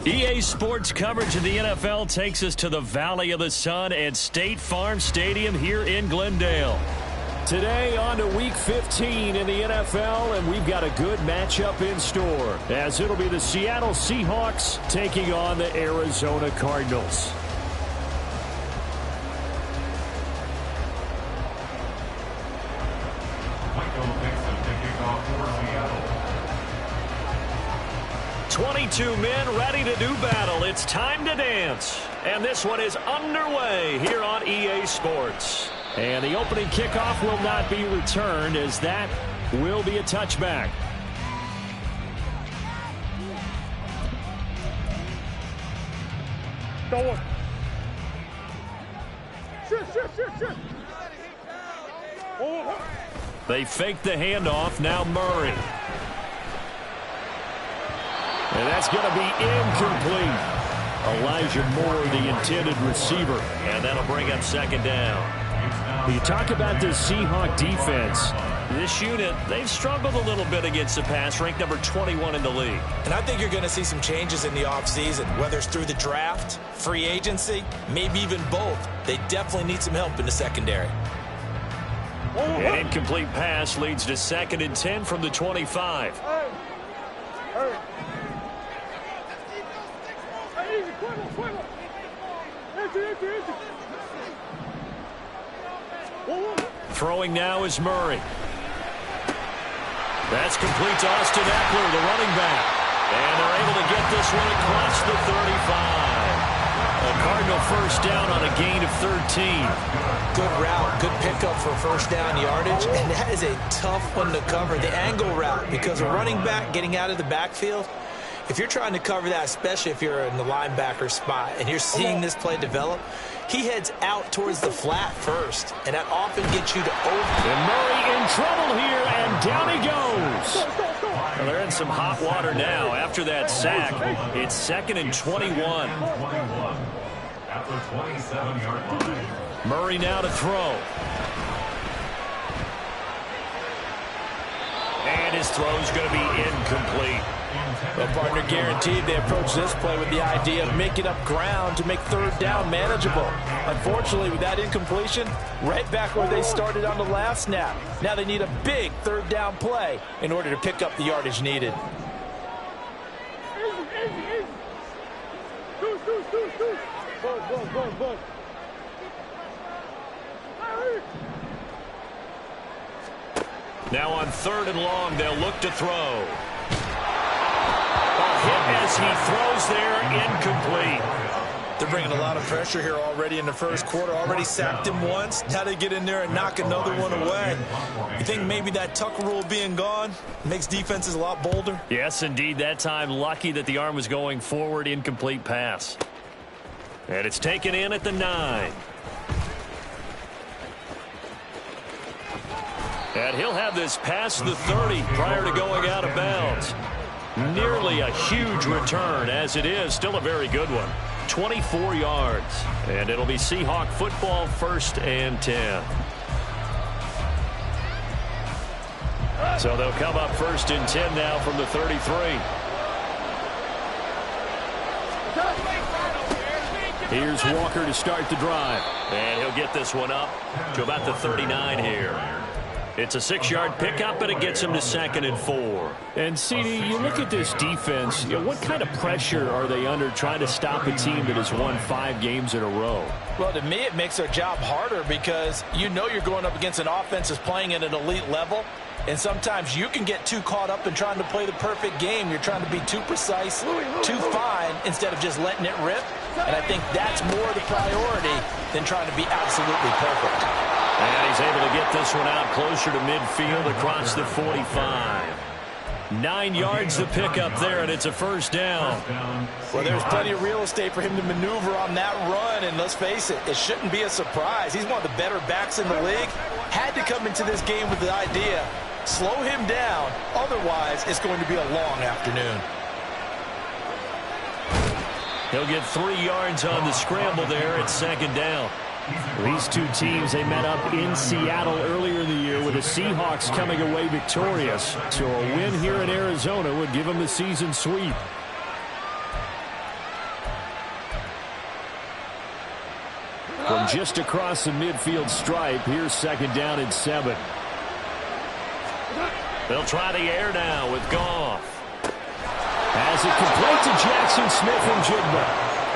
EA Sports coverage of the NFL takes us to the Valley of the Sun at State Farm Stadium here in Glendale. Today on to Week 15 in the NFL, and we've got a good matchup in store, as it'll be the Seattle Seahawks taking on the Arizona Cardinals. "22 men ready to do battle. It's time to dance." And this one is underway here on EA Sports. And the opening kickoff will not be returned, as that will be a touchback. They fake the handoff. Now Murray. And that's going to be incomplete. Elijah Moore, the intended receiver. And that'll bring up second down. You talk about this Seahawk defense. This unit, they've struggled a little bit against the pass, ranked number 21 in the league. And I think you're going to see some changes in the offseason, whether it's through the draft, free agency, maybe even both. They definitely need some help in the secondary. An incomplete pass leads to 2nd and 10 from the 25. Throwing now is Murray. That's complete to Austin Eckler, the running back. And they're able to get this one across the 35. A Cardinal first down on a gain of 13. Good route, good pickup for first down yardage, and that is a tough one to cover, the angle route, because a running back getting out of the backfield, if you're trying to cover that, especially if you're in the linebacker spot and you're seeing this play develop, he heads out towards the flat first, and that often gets you to over. And Murray in trouble here, and down he goes. Well, they're in some hot water now after that sack. It's 2nd and 21. At the 27-yard line. Murray now to throw. And his throw's going to be incomplete. Well, partner, guaranteed they approach this play with the idea of making up ground to make third down manageable. Unfortunately, with that incompletion, right back where they started on the last snap. Now they need a big third down play in order to pick up the yardage needed. Now on 3rd and long, they'll look to throw. A hit as he throws there, incomplete. They're bringing a lot of pressure here already in the first quarter. Already sacked him once. Now they get in there and knock another one away. You think maybe that Tucker rule being gone makes defenses a lot bolder? Yes, indeed. That time, lucky that the arm was going forward. Incomplete pass. And it's taken in at the 9. And he'll have this past the 30 prior to going out of bounds. Nearly a huge return, as it is. Still a very good one. 24 yards. And it'll be Seahawk football, 1st and 10. So they'll come up 1st and 10 now from the 33. Here's Walker to start the drive. And he'll get this one up to about the 39 here. It's a 6-yard pickup, and it gets him to 2nd and 4. And, CD, you look at this defense, what kind of pressure are they under trying to stop a team that has won 5 games in a row? Well, to me, it makes their job harder because you know you're going up against an offense that's playing at an elite level, and sometimes you can get too caught up in trying to play the perfect game. You're trying to be too precise, too fine, instead of just letting it rip. And I think that's more the priority than trying to be absolutely perfect. And he's able to get this one out closer to midfield across the 45. 9 yards to pick up there, and it's a first down. Well, there's plenty of real estate for him to maneuver on that run, and let's face it, it shouldn't be a surprise. He's one of the better backs in the league. Had to come into this game with the idea, slow him down, otherwise it's going to be a long afternoon. He'll get 3 yards on the scramble there at 2nd down. These two teams, they met up in Seattle earlier in the year with the Seahawks coming away victorious. So a win here in Arizona would give them the season sweep. From just across the midfield stripe, here's 2nd down and 7. They'll try the air now with Goff. Has it complete to Jackson Smith and Jigba.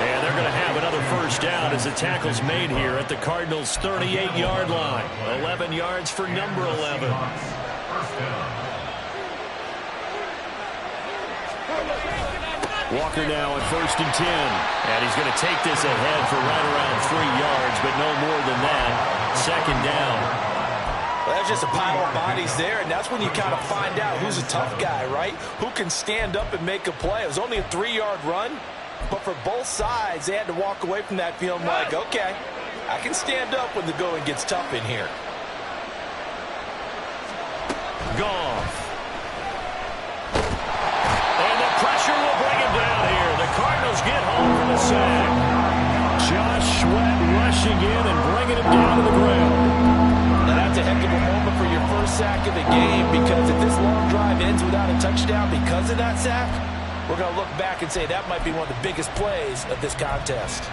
And they're going to have another 1st down as the tackle's made here at the Cardinals' 38-yard line. 11 yards for number 11. Walker now at 1st and 10. And he's going to take this ahead for right around 3 yards, but no more than that. 2nd down. Well, that's just a pile of bodies there, and that's when you kind of find out who's a tough guy, right? Who can stand up and make a play. It was only a 3-yard run, but for both sides, they had to walk away from that feeling like, okay, I can stand up when the going gets tough in here. Goff. And the pressure will bring him down here. The Cardinals get home for the sack. Josh Sweat rushing in and bringing him down to the ground. Now that's a heck of a moment for your first sack of the game, because if this long drive ends without a touchdown because of that sack, we're going to look back and say that might be one of the biggest plays of this contest.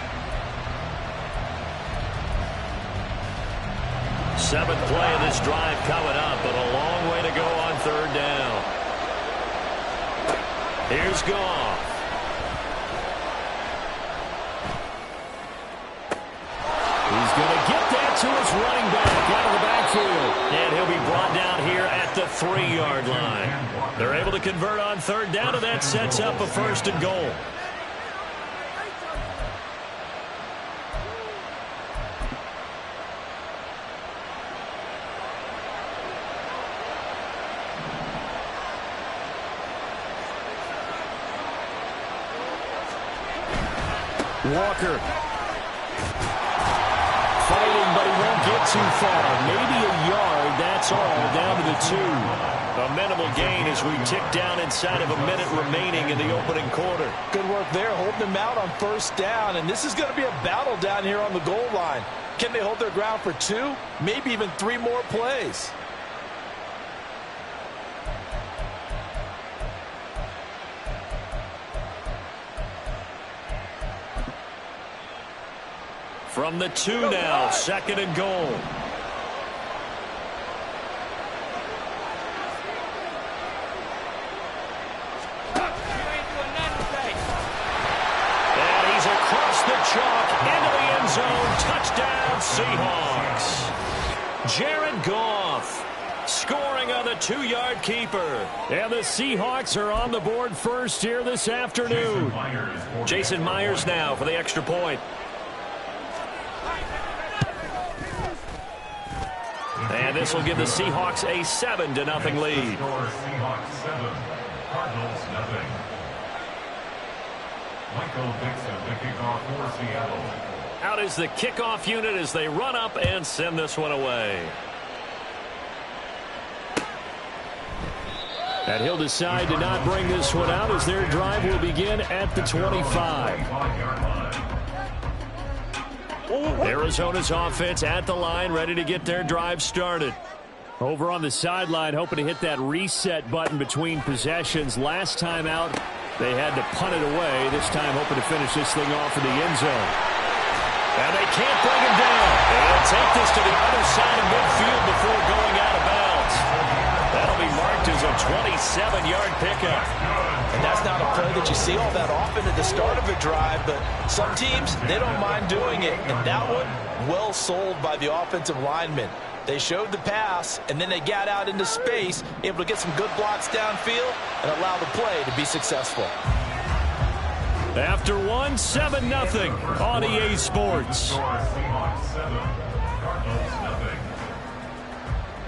7th play of this drive coming up, but a long way to go on 3rd down. Here's Goff. He's going to get that to his running back out of the backfield. And he'll be brought down here at the 3-yard line. They're able to convert on 3rd down, and that sets up a 1st and goal. Walker. Fighting, but he won't get too far. Maybe a yard, that's all, down to the 2. A minimal gain as we tick down inside of a minute remaining in the opening quarter. Good work there, holding them out on 1st down, and this is going to be a battle down here on the goal line. Can they hold their ground for 2, maybe even 3 more plays? From the 2 now, 2nd and goal. And he's across the chalk into the end zone. Touchdown, Seahawks. Jared Goff scoring on the 2-yard keeper. And the Seahawks are on the board first here this afternoon. Jason Myers now for the extra point. And this will give the Seahawks a 7-0 lead. Seahawks 7, Cardinals 0. Michael Dixon, the kickoff for Seattle. Out is the kickoff unit as they run up and send this one away. And he'll decide to not bring this one out as their drive will begin at the 25. Arizona's offense at the line, ready to get their drive started. Over on the sideline, hoping to hit that reset button between possessions. Last time out, they had to punt it away. This time, hoping to finish this thing off in the end zone. And they can't bring him down. They'll take this to the other side of midfield before going out of bounds. That'll be marked as a 27-yard pickup. And that's not a play that you see all that often at the start of a drive, but some teams, they don't mind doing it. And that one, well sold by the offensive linemen. They showed the pass, and then they got out into space, able to get some good blocks downfield and allow the play to be successful. After one, 7-0 on EA Sports.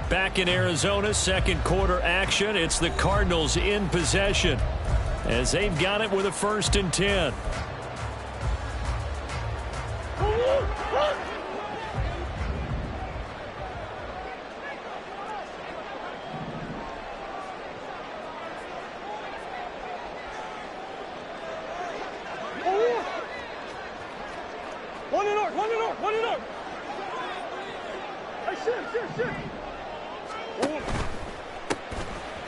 Back in Arizona, second quarter action. It's the Cardinals in possession as they've got it with a 1st and 10. One in arc. Hey, shit.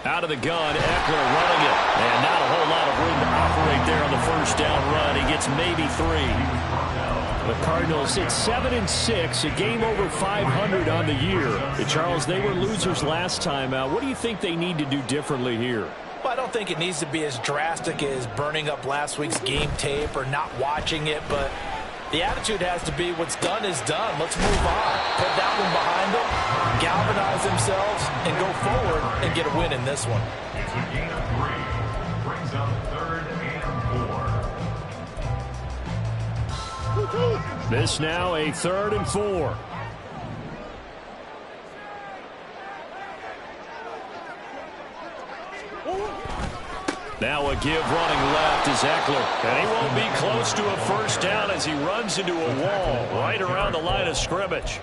Out of the gun, Eckler running it. And not a whole lot of room to operate there on the 1st down run. He gets maybe 3. The Cardinals at 7-6, a game over 500 on the year. Charles, they were losers last time out. What do you think they need to do differently here? Well, I don't think it needs to be as drastic as burning up last week's game tape or not watching it, but the attitude has to be what's done is done. Let's move on. Put that one behind them, galvanize themselves, and go forward and get a win in this one. It's a gain of 3. Brings up 3rd and 4. This now a 3rd and 4. Now a give running left is Eckler. And he won't be close to a first down as he runs into a wall right around the line of scrimmage.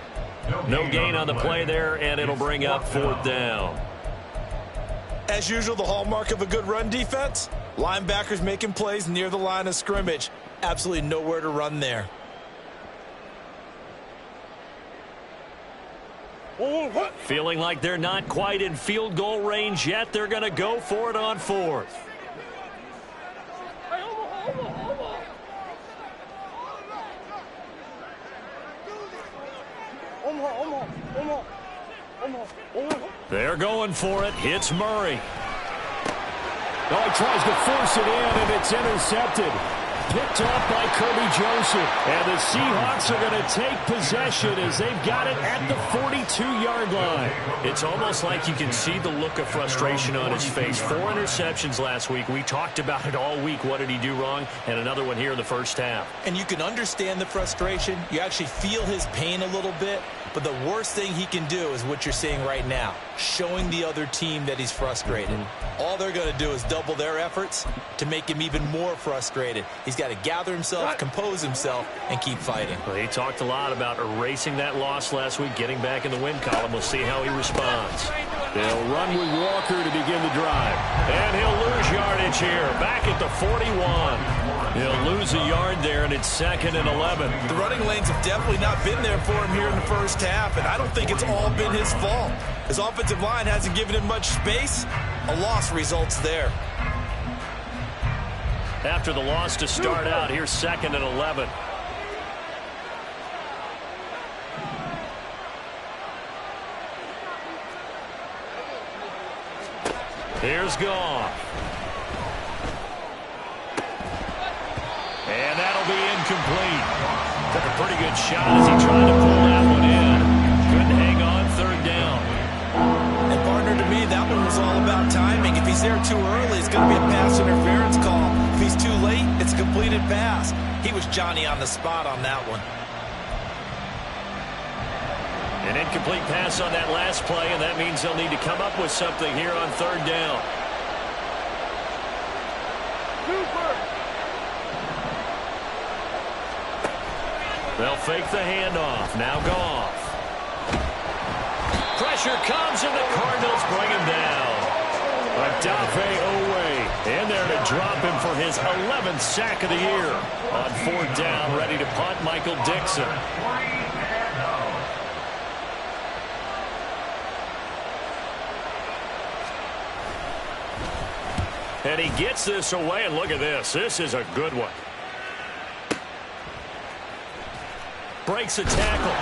No gain on the play there, and it'll bring up 4th down. As usual, the hallmark of a good run defense, linebackers making plays near the line of scrimmage. Absolutely nowhere to run there. Feeling like they're not quite in field goal range yet, they're going to go for it on 4th. They're going for it. Hits Murray. Oh, he tries to force it in, and it's intercepted. Picked off by Kirby Joseph. And the Seahawks are going to take possession as they've got it at the 42-yard line. It's almost like you can see the look of frustration on his face. 4 interceptions last week. We talked about it all week. What did he do wrong? And another one here in the first half. And you can understand the frustration. You actually feel his pain a little bit. But the worst thing he can do is what you're seeing right now, showing the other team that he's frustrated. All they're going to do is double their efforts to make him even more frustrated. He's got to gather himself, compose himself, and keep fighting. Well, he talked a lot about erasing that loss last week, getting back in the win column. We'll see how he responds. They'll run with Walker to begin the drive. And he'll lose yardage here, back at the 41. He'll lose a yard there, and it's 2nd and 11. The running lanes have definitely not been there for him here in the first half, and I don't think it's all been his fault. His offensive line hasn't given him much space. A loss results there. After the loss to start out, here's 2nd and 11. Here's Goff. And that'll be incomplete. Took a pretty good shot as he tried to pull that one in. Couldn't hang on 3rd down. And partner, to me, that one was all about timing. If he's there too early, it's going to be a pass interference call. If he's too late, it's a completed pass. He was Johnny on the spot on that one. An incomplete pass on that last play, and that means they'll need to come up with something here on 3rd down. They'll fake the handoff. Now Goff. Pressure comes, and the Cardinals bring him down. Dawgyyyy in there to drop him for his 11th sack of the year. On 4th down, ready to punt, Michael Dixon. And he gets this away, and look at this. This is a good one. Breaks a tackle.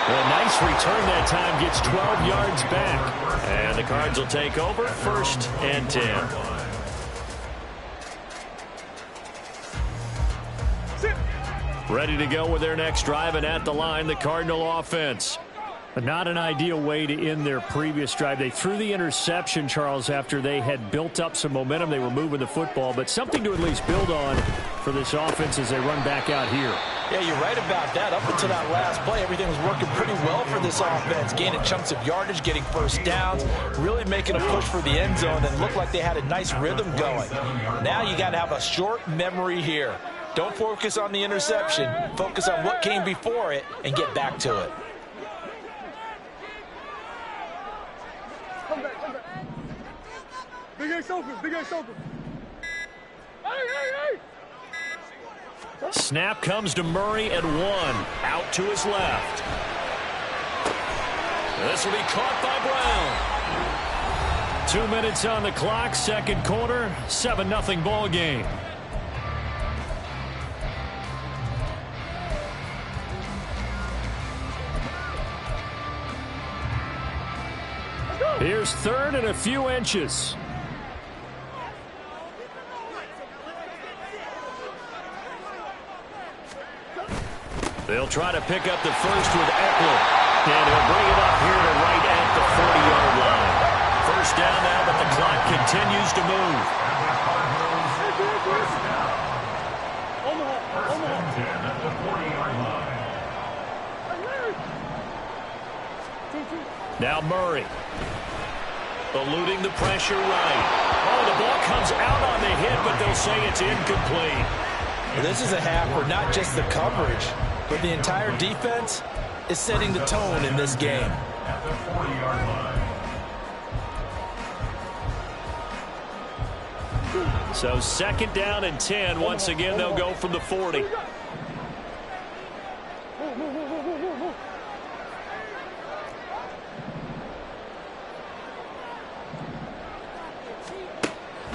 A nice return that time. Gets 12 yards back. And the Cards will take over 1st and 10. Ready to go with their next drive, and at the line, the Cardinal offense. But not an ideal way to end their previous drive. They threw the interception, Charles, after they had built up some momentum. They were moving the football, but something to at least build on for this offense as they run back out here. Yeah, you're right about that. Up until that last play, everything was working pretty well for this offense. Gaining chunks of yardage, getting first downs, really making a push for the end zone, and looked like they had a nice rhythm going. Now you got to have a short memory here. Don't focus on the interception. Focus on what came before it and get back to it. Come back. Big Ace open. Hey! Snap comes to Murray at 1. Out to his left. This will be caught by Brown. 2 minutes on the clock, 2nd quarter, 7-0 ball game. Here's third and a few inches. They'll try to pick up the first with Eckler. And he'll bring it up here to right at the 40-yard line. First down now, but the clock continues to move. Now Murray. Eluding the pressure right. Oh, the ball comes out on the hit, but they'll say it's incomplete. Well, this is a half where not just the coverage, but the entire defense is setting the tone in this game. At the 40-yard line. So second down and 10. Once again, they'll go from the 40.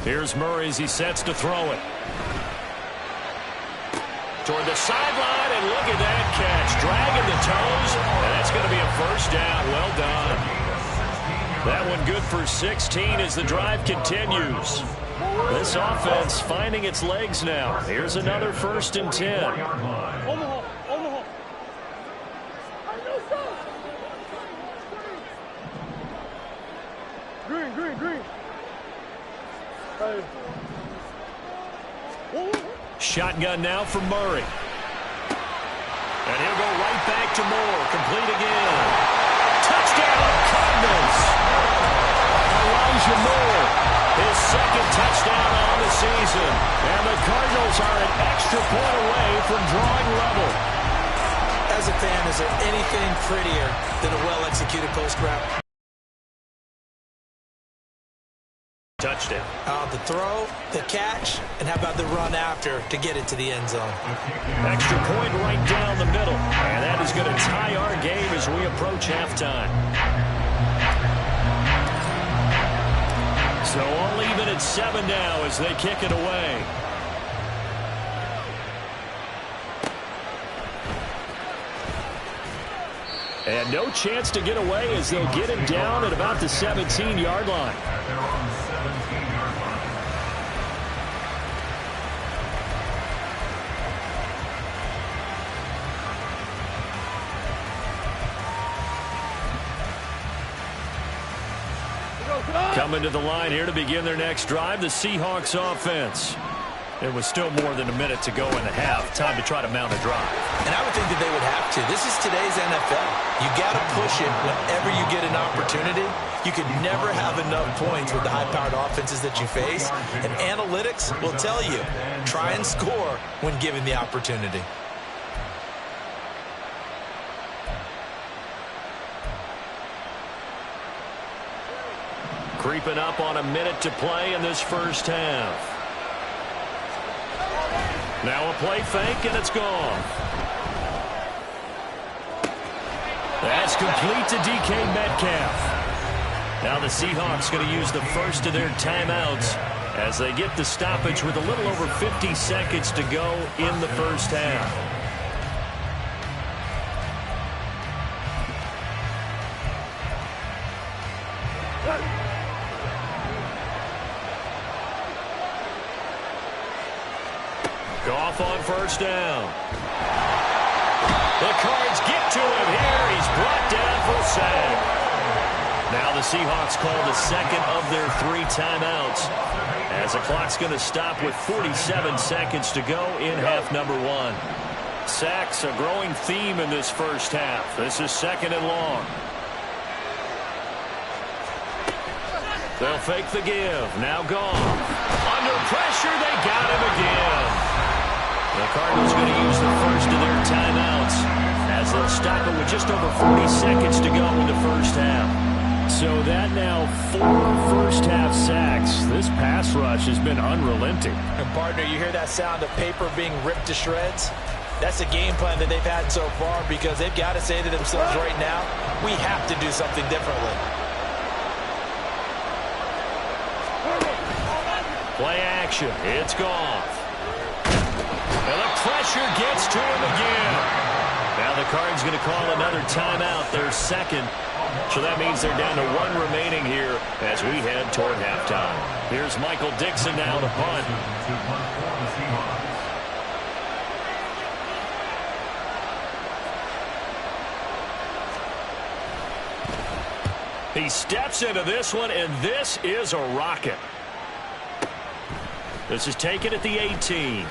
Here's Murray as he sets to throw it. Toward the sideline, and look at that catch. Dragging the toes, and that's going to be a first down. Well done. That one good for 16 as the drive continues. This offense finding its legs now. Here's another first and 10. Green. Shotgun now for Murray. And he'll go right back to Moore. Complete again. Touchdown, Cardinals. Elijah Moore, his second touchdown on the season. And the Cardinals are an extra point away from drawing level. As a fan, is there anything prettier than a well-executed post route? Touchdown. The throw, the catch, and how about the run after to get it to the end zone? Extra point right down the middle. And that is going to tie our game as we approach halftime. So all even at 7 now as they kick it away. And no chance to get away as they'll get him down at about the 17-yard line. They're on the 17-yard line. Coming to the line here to begin their next drive, the Seahawks offense. There was still more than a minute to go in the half. Time to try to mount a drive. And I would think that they would have to. This is today's NFL. You got to push it whenever you get an opportunity. You can never have enough points with the high-powered offenses that you face. And analytics will tell you, try and score when given the opportunity. Creeping up on a minute to play in this first half. Now a play fake, and it's gone. That's complete to DK Metcalf. Now the Seahawks going to use the first of their timeouts as they get the stoppage with a little over 50 seconds to go in the first half. Goff on first down. The Cards get to him here. He's brought down for a sack. Now the Seahawks call the second of their 3 timeouts as the clock's going to stop with 47 seconds to go in half number 1. Sacks, a growing theme in this first half. This is second and long. They'll fake the give. Now Goff. Under pressure, they got him again. The Cardinals going to use the first of their timeouts as they'll stop it with just over 40 seconds to go in the first half. So that now 4 first-half sacks. This pass rush has been unrelenting. And partner, you hear that sound of paper being ripped to shreds? That's a game plan that they've had so far because they've got to say to themselves right now, we have to do something differently. Play action. It's Goff. And the pressure gets to him again. Now Now the Cards going to call another timeout, their second. So that means they're down to 1 remaining here as we head toward halftime. Here's Michael Dixon now to punt. He steps into this one, and this is a rocket. This is taken at the 18.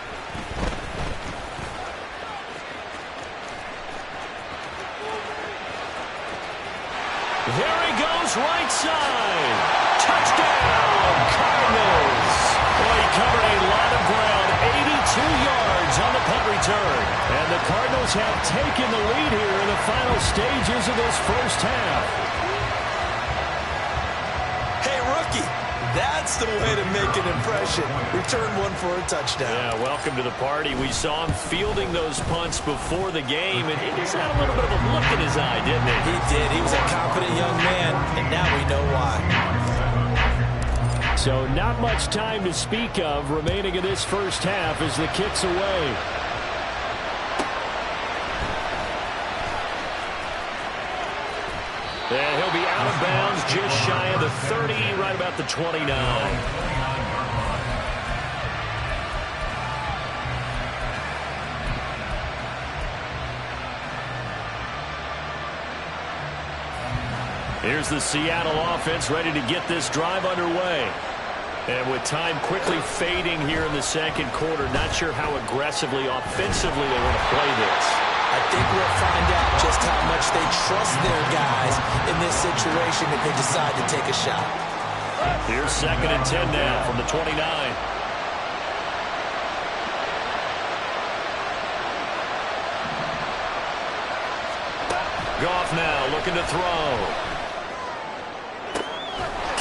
There he goes, right side. Touchdown, Cardinals. Well, he covered a lot of ground, 82 yards on the punt return. And the Cardinals have taken the lead here in the final stages of this first half. Hey, rookie, that's the way to make an impression. Return one for a touchdown. Yeah, welcome to the party. We saw him fielding those punts before the game, and he just had a little bit of a look in his eye, didn't he? He did. He was a confident young man, and now we know why. So not much time to speak of remaining in this first half as the kick's away. And he'll be out of bounds just shy of the 30, right about the 29. Here's the Seattle offense ready to get this drive underway. And with time quickly fading here in the second quarter, not sure how aggressively, offensively they want to play this. I think we'll find out just how much they trust their guys in this situation if they decide to take a shot. Here's 2nd and 10 now from the 29. Goff now looking to throw.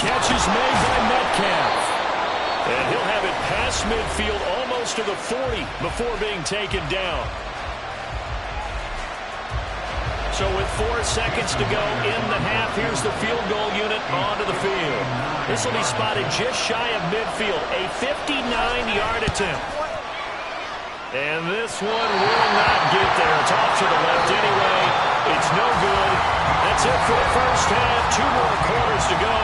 Catch is made by Metcalf. And he'll have it past midfield almost to the 40 before being taken down. So with 4 seconds to go in the half, here's the field goal unit onto the field. This will be spotted just shy of midfield, a 59-yard attempt. And this one will not get there. It's off to the left anyway. It's no good. That's it for the first half. 2 more quarters to go.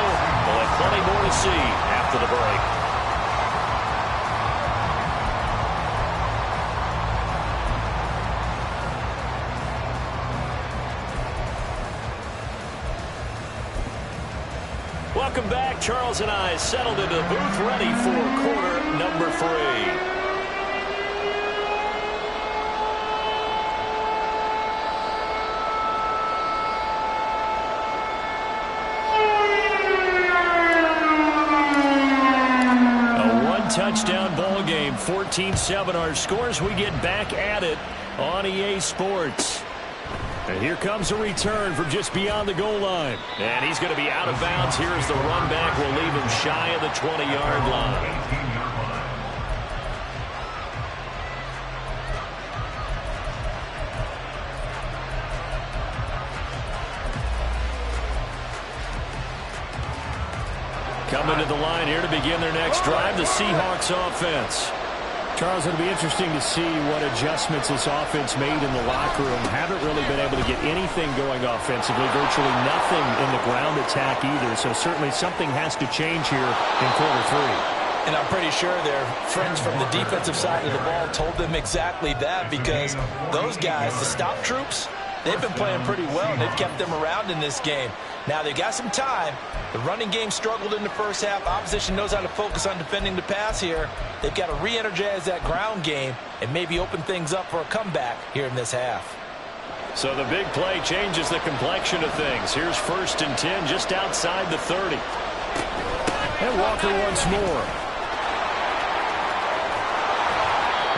We'll have plenty more to see after the break. Welcome back. Charles and I settled into the booth ready for quarter number 3. Touchdown ball game, 14-7 our scores. We get back at it on EA Sports. And here comes a return from just beyond the goal line. And he's going to be out of bounds. Here's the run back. We'll leave him shy of the 20-yard line. Coming to the line here to begin their next drive, the Seahawks offense. Charles, it'll be interesting to see what adjustments this offense made in the locker room. Haven't really been able to get anything going offensively, virtually nothing in the ground attack either. So certainly something has to change here in quarter 3. And I'm pretty sure their friends from the defensive side of the ball told them exactly that, because those guys, the stop troops, they've been playing pretty well, and they've kept them around in this game. Now, they've got some time. The running game struggled in the first half. Opposition knows how to focus on defending the pass here. They've got to re-energize that ground game and maybe open things up for a comeback here in this half. So the big play changes the complexion of things. Here's 1st and 10 just outside the 30. And Walker once more.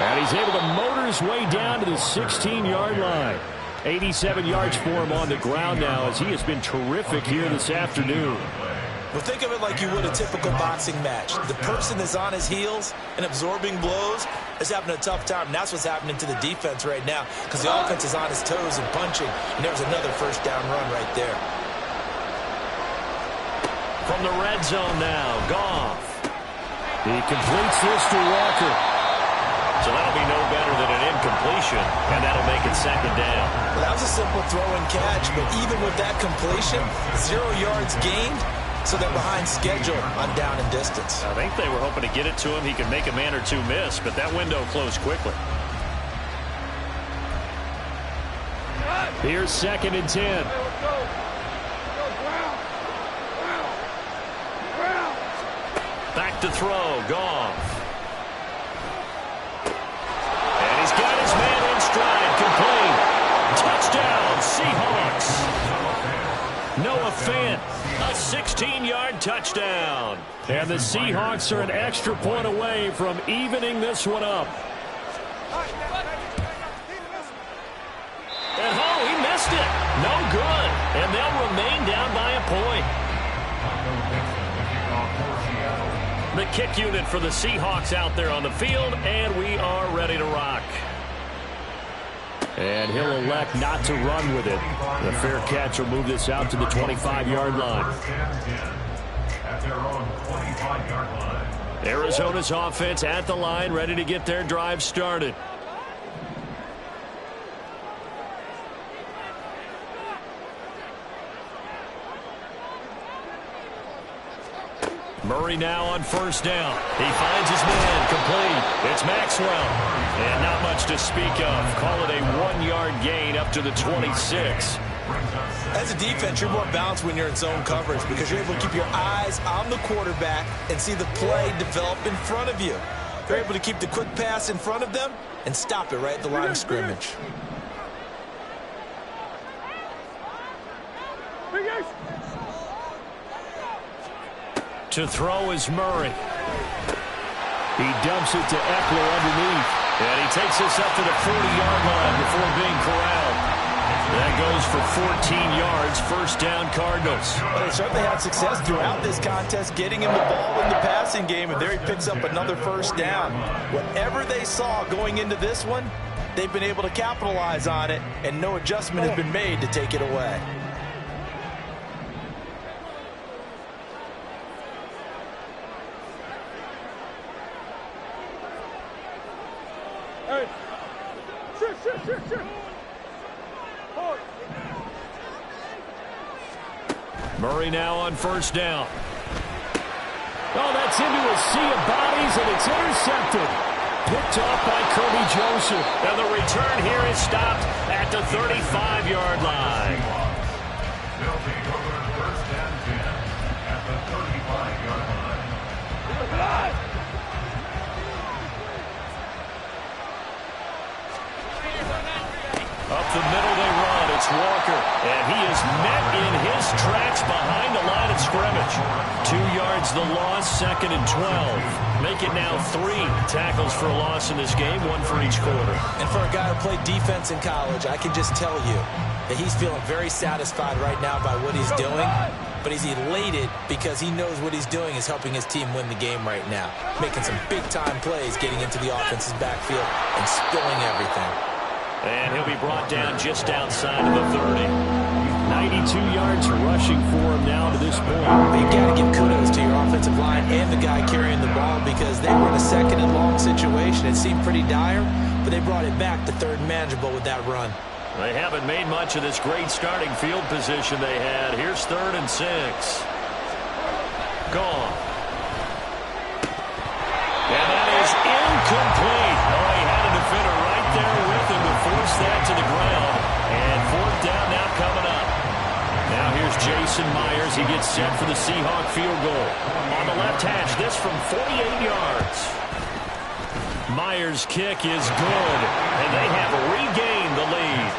And he's able to motor his way down to the 16-yard line. 87 yards for him on the ground now, as he has been terrific here this afternoon. Well, think of it like you would a typical boxing match. The person that's on his heels and absorbing blows is having a tough time. And that's what's happening to the defense right now, because the offense is on his toes and punching. And there's another first down run right there. From the red zone now, Goff. He completes this to Walker. So that'll be no better than an incompletion, and that'll make it second down. Well, that was a simple throw and catch, but even with that completion, 0 yards gained, so they're behind schedule on down and distance. I think they were hoping to get it to him. He could make a man or two miss, but that window closed quickly. Here's 2nd and 10. Back to throw, Goff. And he's got his man in stride, complete. Touchdown, Seahawks. Noah Fant, a 16-yard touchdown. And the Seahawks are an extra point away from evening this one up. And he missed it. No good. And they'll remain down by a point. The kick unit for the Seahawks out there on the field, and we are ready to rock. And he'll elect not to run with it. The fair catch will move this out to the 25-yard line. At their own 25-yard line. Arizona's offense at the line, ready to get their drive started. Murray now on 1st down. He finds his man, complete. It's Maxwell. And not much to speak of. Call it a 1-yard gain up to the 26. As a defense, you're more balanced when you're in zone coverage because you're able to keep your eyes on the quarterback and see the play develop in front of you. They're able to keep the quick pass in front of them and stop it right at the line of scrimmage. To throw is Murray. He dumps it to Eckler underneath. And he takes this up to the 40-yard line before being corralled. That goes for 14 yards, 1st down Cardinals. Well, they certainly had success throughout this contest getting him the ball in the passing game, and there he picks up another 1st down. Whatever they saw going into this one, they've been able to capitalize on it, and no adjustment has been made to take it away. Murray now on 1st down. Oh, that's into a sea of bodies, and it's intercepted. Picked off by Kirby Joseph. And the return here is stopped at the 35-yard line. They'll take over 1st and 10 at the 35-yard line. Up the middle they run. It's Walker. And he is met in his tracks behind the line of scrimmage. 2 yards the loss, 2nd and 12. Make it now 3 tackles for a loss in this game, 1 for each quarter. And for a guy who played defense in college, I can just tell you that he's feeling very satisfied right now by what he's doing. But he's elated because he knows what he's doing is helping his team win the game right now. Making some big-time plays, getting into the offense's backfield and spilling everything. And he'll be brought down just outside of the 30. 92 yards rushing for him now to this point. You've got to give kudos to your offensive line and the guy carrying the ball because they were in a 2nd and long situation. It seemed pretty dire, but they brought it back to 3rd and manageable with that run. They haven't made much of this great starting field position they had. Here's 3rd and 6. Gone. And that is incomplete. Oh, he had a defender right there with him to force that to the ground. And 4th down now coming up. Now here's Jason Myers. He gets set for the Seahawk field goal. On the left hash, this from 48 yards. Myers' kick is good, and they have regained the lead.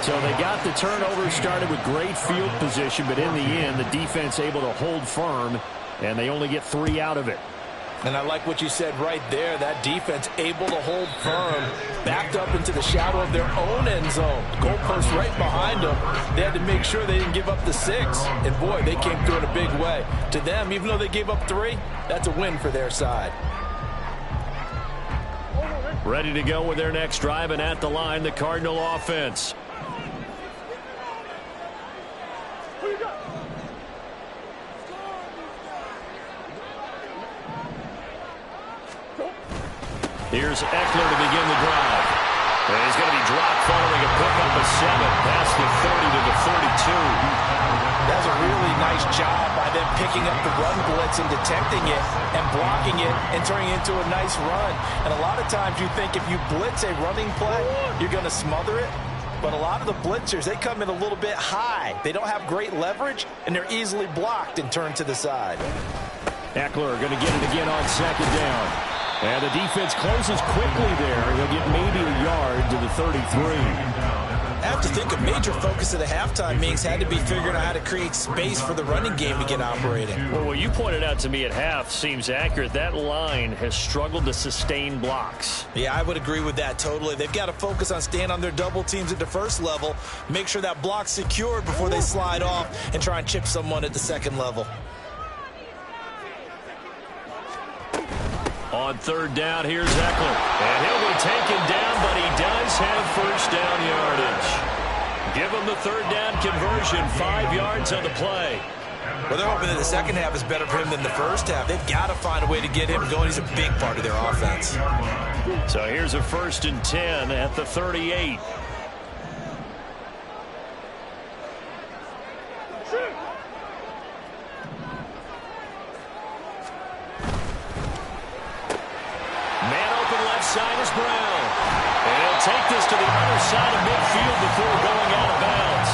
So they got the turnover started with great field position, but in the end, the defense able to hold firm, and they only get 3 out of it. And I like what you said right there. That defense able to hold firm, backed up into the shadow of their own end zone. Goalpost right behind them. They had to make sure they didn't give up the 6. And, boy, they came through in a big way. To them, even though they gave up 3, that's a win for their side. Ready to go with their next drive, and at the line, the Cardinal offense. Here's Eckler to begin the drive. And he's going to be dropped following a pickup of 7 past the 30 to the 32. That's a really nice job by them picking up the run blitz and detecting it and blocking it and turning it into a nice run. And a lot of times you think if you blitz a running play, you're going to smother it. But a lot of the blitzers, they come in a little bit high. They don't have great leverage, and they're easily blocked and turned to the side. Eckler going to get it again on second down. And the defense closes quickly there. He'll get maybe a yard to the 33. I have to think a major focus of the halftime meetings had to be figuring out how to create space for the running game to get operating. Well, what you pointed out to me at half seems accurate. That line has struggled to sustain blocks. Yeah, I would agree with that totally. They've got to focus on staying on their double teams at the first level, make sure that block's secured before they slide off and try and chip someone at the second level. On third down, here's Eckler. And he'll be taken down, but he does have first down yardage. Give him the third down conversion, 5 yards on the play. Well, they're hoping that the second half is better for him than the first half. They've got to find a way to get him going. He's a big part of their offense. So here's a 1st and 10 at the 38. Side is Brown. And he'll take this to the other side of midfield before going out of bounds.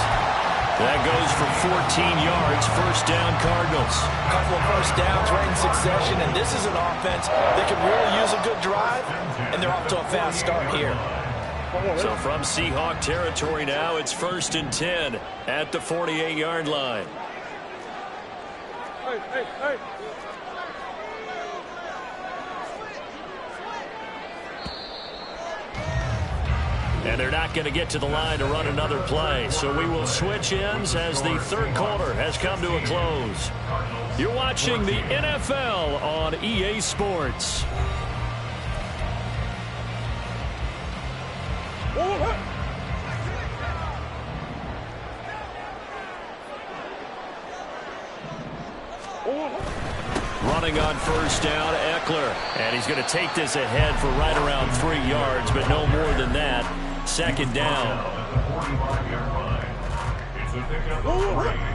That goes for 14 yards. First down, Cardinals. A couple of first downs right in succession, and this is an offense that could really use a good drive, and they're off to a fast start here. So from Seahawk territory now, it's 1st and 10 at the 48-yard line. Hey, hey, hey. And they're not going to get to the line to run another play. So we will switch ends as the third quarter has come to a close. You're watching the NFL on EA Sports. Running on first down, Eckler. And he's going to take this ahead for right around 3 yards, but no more than that. Second down.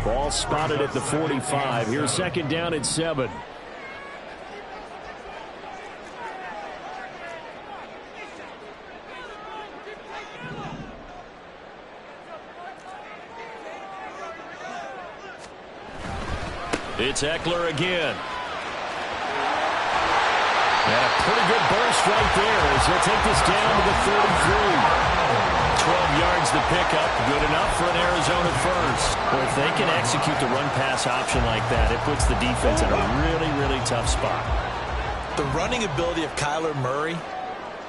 Ball spotted at the 45. Here's second down and 7. It's Eckler again. And a pretty good burst right there as he'll take this down to the 33. 12 yards to pick up. Good enough for an Arizona first. Well, if they can execute the run-pass option like that, it puts the defense in a really, really tough spot. The running ability of Kyler Murray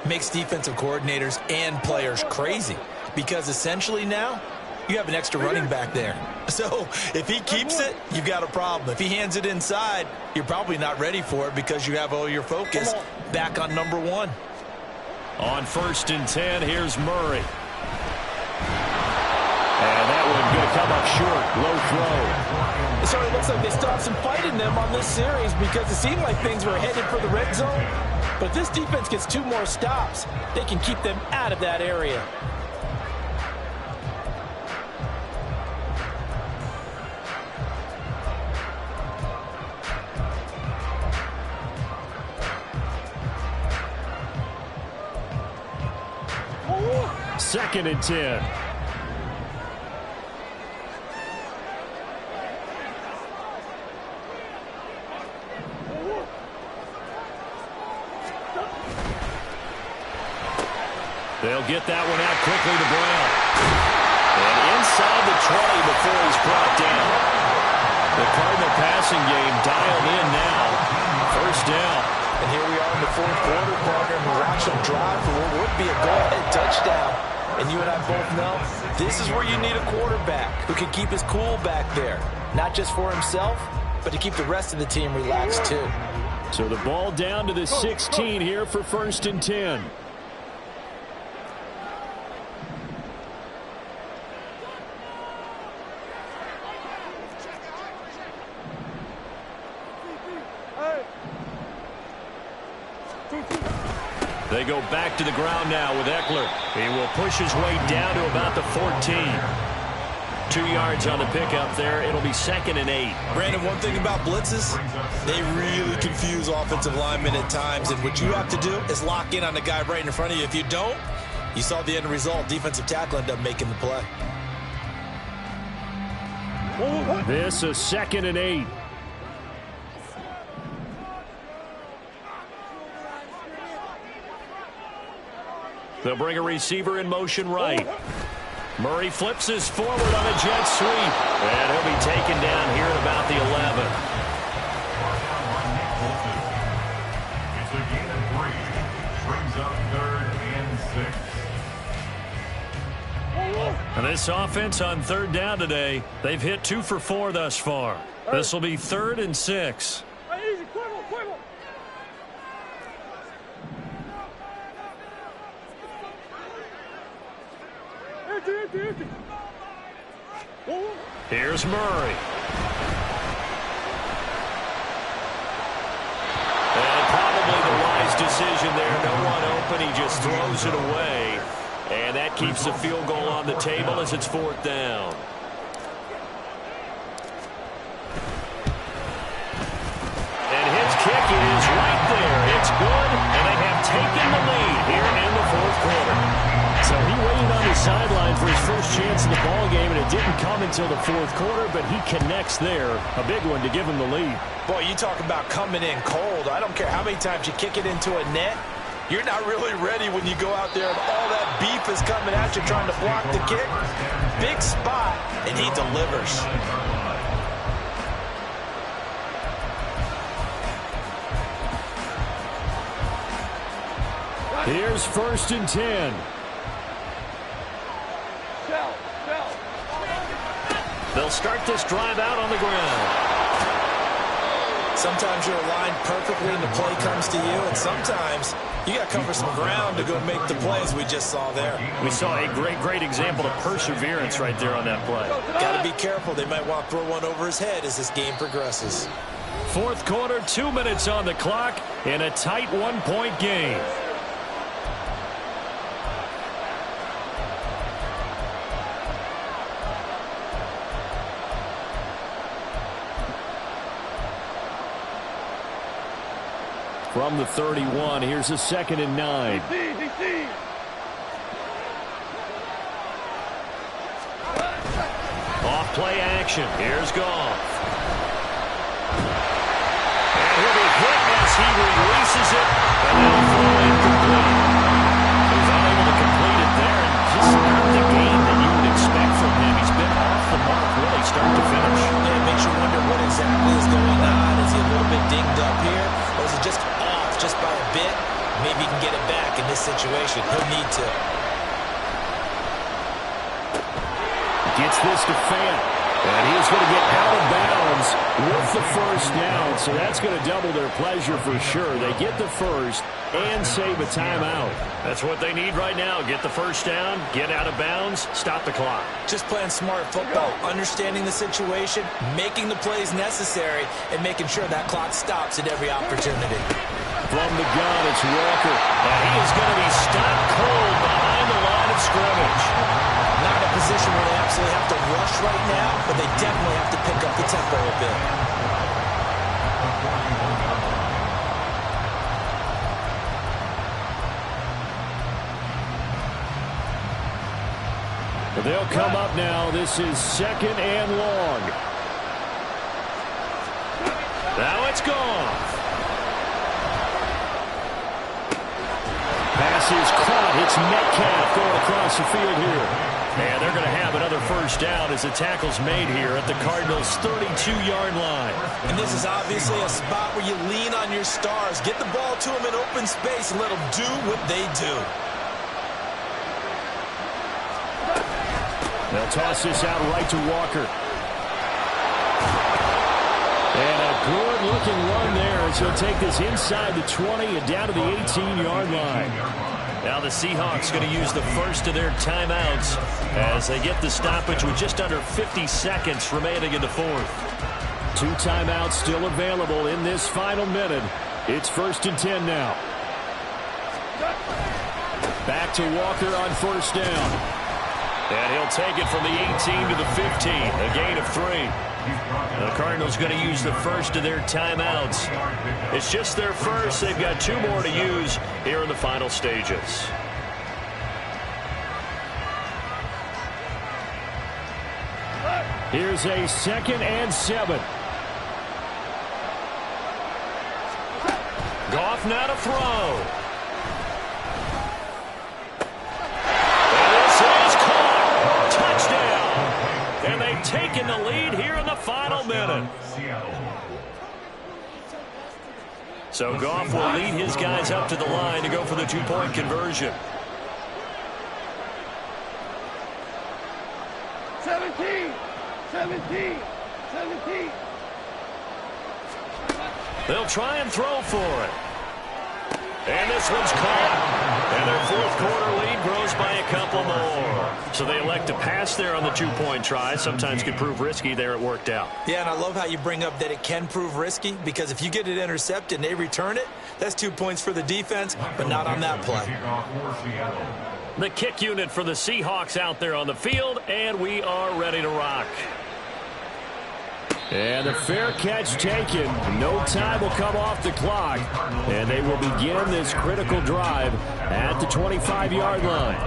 makes defensive coordinators and players crazy because essentially now you have an extra running back there. So if he keeps it, you've got a problem. If he hands it inside, you're probably not ready for it because you have all your focus back on number 1. On 1st and 10, here's Murray. And that one going to come up short. Low throw. It certainly looks like they still have some fight in them on this series because it seemed like things were headed for the red zone. But if this defense gets 2 more stops, they can keep them out of that area. Second and 10. They'll get that one out quickly to Brown. And inside the 20 before he's brought down. The Cardinal passing game dialed in now. First down. And here we are in the fourth quarter, partner, and we watch them drive for what would be a go-ahead touchdown. And you and I both know this is where you need a quarterback who can keep his cool back there. Not just for himself, but to keep the rest of the team relaxed too. So the ball down to the 16 here for 1st and 10. They go back to the ground now with Eckler. He will push his way down to about the 14. 2 yards on the pickup there. It'll be 2nd and 8. Brandon, one thing about blitzes, they really confuse offensive linemen at times. And what you have to do is lock in on the guy right in front of you. If you don't, you saw the end result. Defensive tackle ended up making the play. This is 2nd and 8. They'll bring a receiver in motion right. Murray flips his forward on a jet sweep. And he'll be taken down here at about the 11. It's a gain of 3. Brings up 3rd and 6. And this offense on 3rd down today, they've hit 2 for 4 thus far. This will be 3rd and 6. Easy, Cuervo. Empty. Here's Murray. And probably the wise decision there. No one open. He just throws it away. And that keeps the field goal on the table as it's 4th down. And his kick is right there. It's good, and they have taken the lead here in the 4th quarter. So he waited on his sideline for his first chance in the ball game, and it didn't come until the 4th quarter, but he connects there. A big one to give him the lead. Boy, you talk about coming in cold. I don't care how many times you kick it into a net. You're not really ready when you go out there and all that beef is coming at you trying to block the kick. Big spot, and he delivers. Here's 1st and 10. They'll start this drive out on the ground. Sometimes you're aligned perfectly and the play comes to you, and sometimes you got to cover some ground to go make the plays we just saw there. We saw a great example of perseverance right there on that play. Got to be careful. They might want to throw one over his head as this game progresses. 4th quarter, 2 minutes on the clock in a tight 1-point game. From the 31, here's a 2nd and 9. Off play action. Here's Goff. And he'll be hit as he releases it. And they'll throw incomplete. He's unable to complete it there. And just not the game that you would expect from him. He's been off the mark really start to finish. Yeah, it makes you wonder what exactly is going on. Is he a little bit dinged up here? Or is it just off just by a bit? Maybe he can get it back in this situation. He'll need to. Gets this to Fant. And he's going to get out of bounds with the 1st down. So that's going to double their pleasure for sure. They get the 1st and save a timeout. That's what they need right now. Get the 1st down, get out of bounds, stop the clock. Just playing smart football, understanding the situation, making the plays necessary, and making sure that clock stops at every opportunity. From the gun, it's Walker. And he is going to be stopped cold behind the line of scrimmage. Not in a position where they absolutely have to rush right now, but they definitely have to pick up the tempo a bit. But they'll come up now. This is 2nd and long. Now it's gone. Pass is caught. It's Metcalf going across the field here. And they're going to have another 1st down as the tackle's made here at the Cardinals' 32-yard line. And this is obviously a spot where you lean on your stars. Get the ball to them in open space and let them do what they do. They'll toss this out right to Walker. And a good-looking run there as he'll take this inside the 20 and down to the 18-yard line. Now the Seahawks going to use the 1st of their timeouts as they get the stoppage with just under 50 seconds remaining in the 4th. 2 timeouts still available in this final minute. It's 1st and 10 now. Back to Walker on first down. And he'll take it from the 18 to the 15, a gain of 3. The Cardinals going to use the first of their timeouts. It's just their first. They've got 2 more to use here in the final stages. Here's a 2nd and 7. Goff now to throw. And this is caught. Touchdown. And they've taken the lead here in the final minute. So Goff will lead his guys up to the line to go for the 2-point conversion. 17. They'll try and throw for it. And this one's caught. And their 4th quarter lead grows by a couple more. So they elect to pass there on the 2-point try. Sometimes could prove risky. There it worked out. Yeah, and I love how you bring up that it can prove risky, because if you get it intercepted and they return it, that's 2 points for the defense, but not on that play. The kick unit for the Seahawks out there on the field, and we are ready to rock. And the fair catch taken. No time will come off the clock. And they will begin this critical drive at the 25-yard line.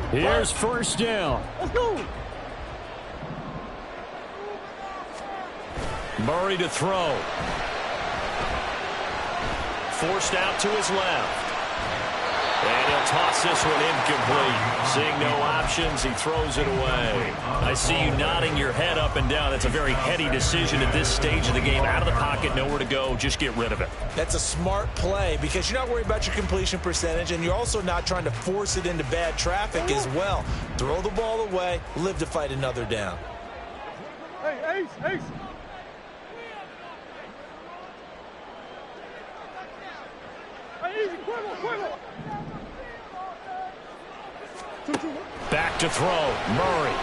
Here's first down. Let's go. Murray to throw. Forced out to his left. And he'll toss this one incomplete. Seeing no options, he throws it away. I see you nodding your head up and down. That's a very heady decision at this stage of the game. Out of the pocket, nowhere to go. Just get rid of it. That's a smart play, because you're not worried about your completion percentage, and you're also not trying to force it into bad traffic as well. Throw the ball away, live to fight another down. Hey, Ace. Back to throw. Murray.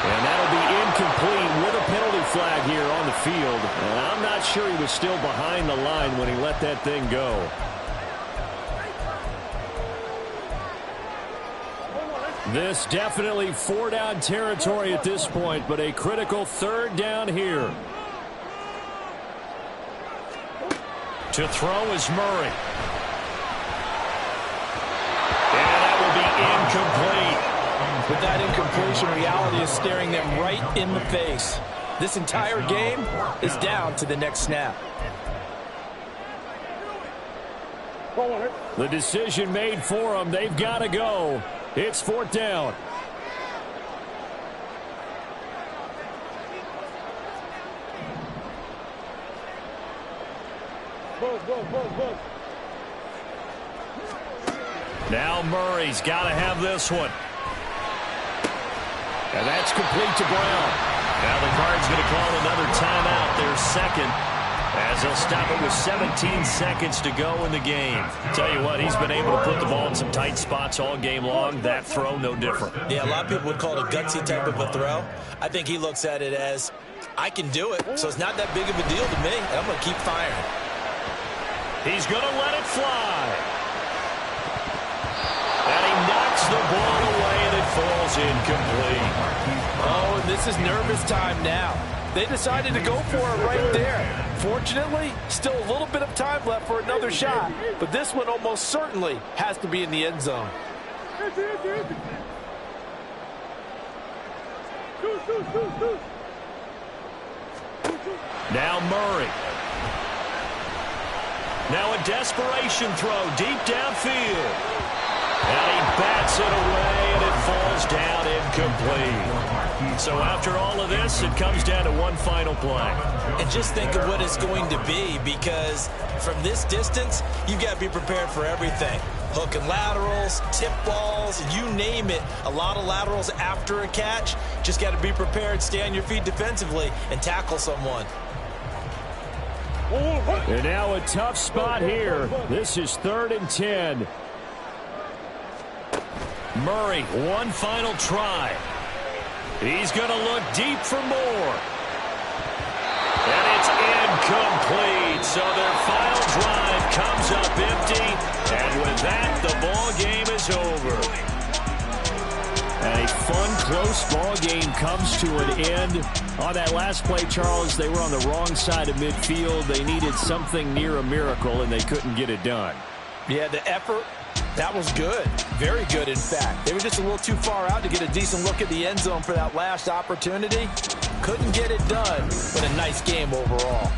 And that'll be incomplete with a penalty flag here on the field. And I'm not sure he was still behind the line when he let that thing go. This definitely 4-down territory at this point, but a critical 3rd down here. To throw is Murray. And that will be incomplete. With that incompletion, reality is staring them right in the face. This entire game is down to the next snap. The decision made for them. They've got to go. It's 4th down. Now Murray's got to have this one. And that's complete to Brown. Now the Cards going to call another timeout, their 2nd, as they'll stop it with 17 seconds to go in the game. Tell you what, he's been able to put the ball in some tight spots all game long. That throw, no different. Yeah, a lot of people would call it a gutsy type of a throw. I think he looks at it as, I can do it, so it's not that big of a deal to me, and I'm going to keep firing. He's going to let it fly. And he knocks the ball away, and it falls incomplete. Oh, and this is nervous time now. They decided to go for it right there. Fortunately, still a little bit of time left for another shot, but this one almost certainly has to be in the end zone. Now Murray. Now a desperation throw deep downfield. And he bats it away, and it falls down incomplete. So after all of this, it comes down to one final play. And just think of what it's going to be, because from this distance, you've got to be prepared for everything. Hook and laterals, tip balls, you name it. A lot of laterals after a catch. Just got to be prepared, stay on your feet defensively, and tackle someone. And now a tough spot here. This is 3rd and 10. Murray, one final try. He's going to look deep for more. And it's incomplete. So their final drive comes up empty. And with that, the ball game is over. And a fun, close ball game comes to an end. On that last play, Charles, they were on the wrong side of midfield. They needed something near a miracle, and they couldn't get it done. Yeah, the effort, that was good. Very good, in fact. They were just a little too far out to get a decent look at the end zone for that last opportunity. Couldn't get it done, but a nice game overall.